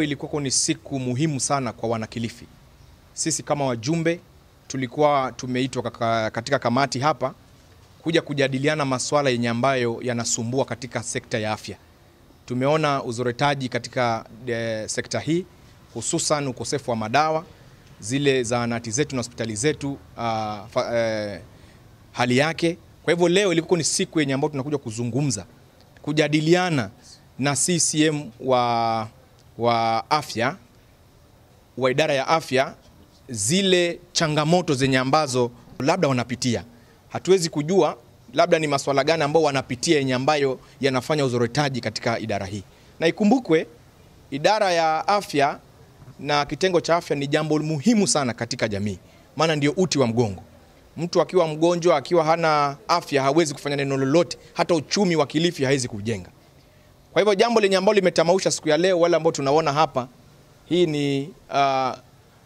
Ilikuwa ni siku muhimu sana kwa Wanakilifi. Sisi kama wajumbe tulikuwa tumeitwa katika kamati hapa kuja kujadiliana masuala yenye ambayo yanasumbua katika sekta ya afya. Tumeona uzoretaji katika sekta hii, hususan ukosefu wa madawa, zile zahanati zetu na hospitali zetu hali yake. Kwa hivyo leo ilikuwa ni siku yenye ambayo tunakuja kuzungumza, kujadiliana na CCM wa afya, wa idara ya afya, zile changamoto zenye ambazo labda wanapitia. Hatuwezi kujua labda ni masuala gani ambao wanapitia yenye ambayo yanafanya uzoretaji katika idara hii. Na ikumbukwe idara ya afya na kitengo cha afya ni jambo muhimu sana katika jamii. Maana ndio uti wa mgongo. Mtu akiwa mgonjwa, akiwa hana afya, hawezi kufanya neno lolote, hata uchumi wa Kilifi hawezi kujenga. Kwa hivyo jambo lenye ambalo limetamausha siku ya leo, wale ambao tunaona hapa, hii ni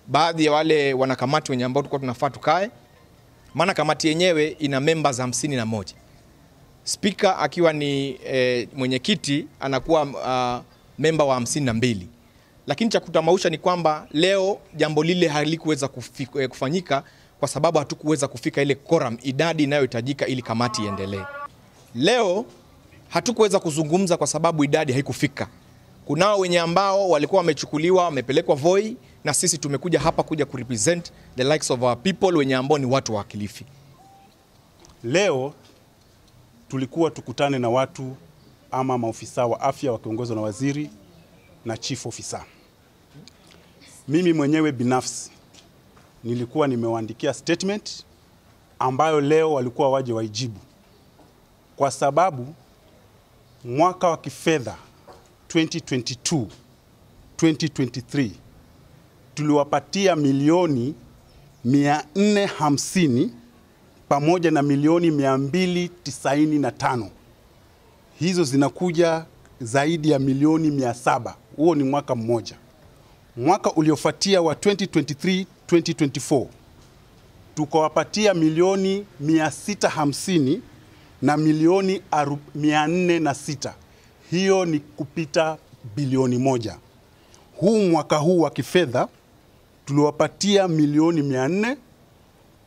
baadhi ya wale wanakamati wenye ambao tulikuwa tunafaa tukae. Maana kamati yenyewe ina members 51. Speaker akiwa ni mwenyekiti anakuwa member wa 52. Lakini cha kutamausha ni kwamba leo jambo lile halikuweza kufanyika kwa sababu hatukuweza kufika ile quorum, idadi inayohitajika ili kamati iendelee. Leo hatukuweza kuzungumza kwa sababu idadi haikufika. Kunao wenye ambao walikuwa wamechukuliwa, wamepelekwa Voi, na sisi tumekuja hapa kuja kurepresent the likes of our people wenye ambao ni watu wa Kilifi. Leo tulikuwa tukutane na watu ama maofisa wa afya wakiongozwa na waziri na chief officer. Mimi mwenyewe binafsi nilikuwa nimewaandikia statement ambayo leo walikuwa waje waijibu, kwa sababu mwaka wa kifedha 2022-2023 tuliwapatia milioni 450 pamoja na milioni 295. Hizo zinakuja zaidi ya milioni 700. Huo ni mwaka mmoja. Mwaka uliofuatia wa 2023-2024 tukawapatia milioni 650 na milioni 406. Hiyo ni kupita bilioni 1. Huu mwaka huu wa kifedha tuliwapatia milioni 400,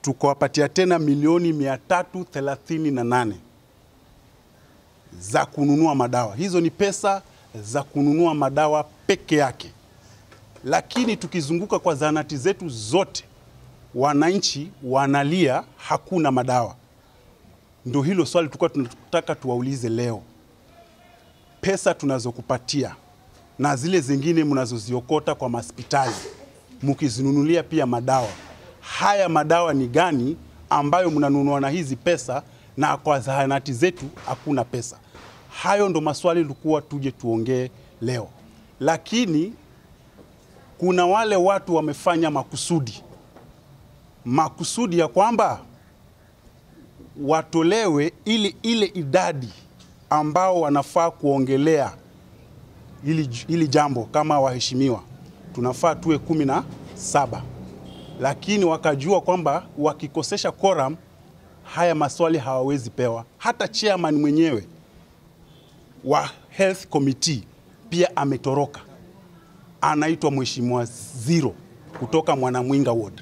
tukawapatia tena milioni 338 za kununua madawa. Hizo ni pesa za kununua madawa peke yake. Lakini tukizunguka kwa zahanati zetu zote, wananchi wanalia hakuna madawa. Ndio hilo swali tulikuwa tunataka tuwaulize leo. Pesa tunazokupatia na zile zingine mnazoziokota kwa hospitali, mkizinunulia pia madawa, haya madawa ni gani ambayo mnanunua na hizi pesa na kwa zahanati zetu hakuna pesa? Hayo ndo maswali tulikuwa tuje tuongee leo. Lakini kuna wale watu wamefanya makusudi ya kwamba watolewe ile idadi ambao wanafaa kuongelea ili jambo. Kama waheshimiwa tunafaa tuwe 17, lakini wakajua kwamba wakikosesha quorum haya maswali hawawezi pewa. Hata chairman mwenyewe wa health committee pia ametoroka, anaitwa Mheshimiwa Zero kutoka Mwanamwinga ward.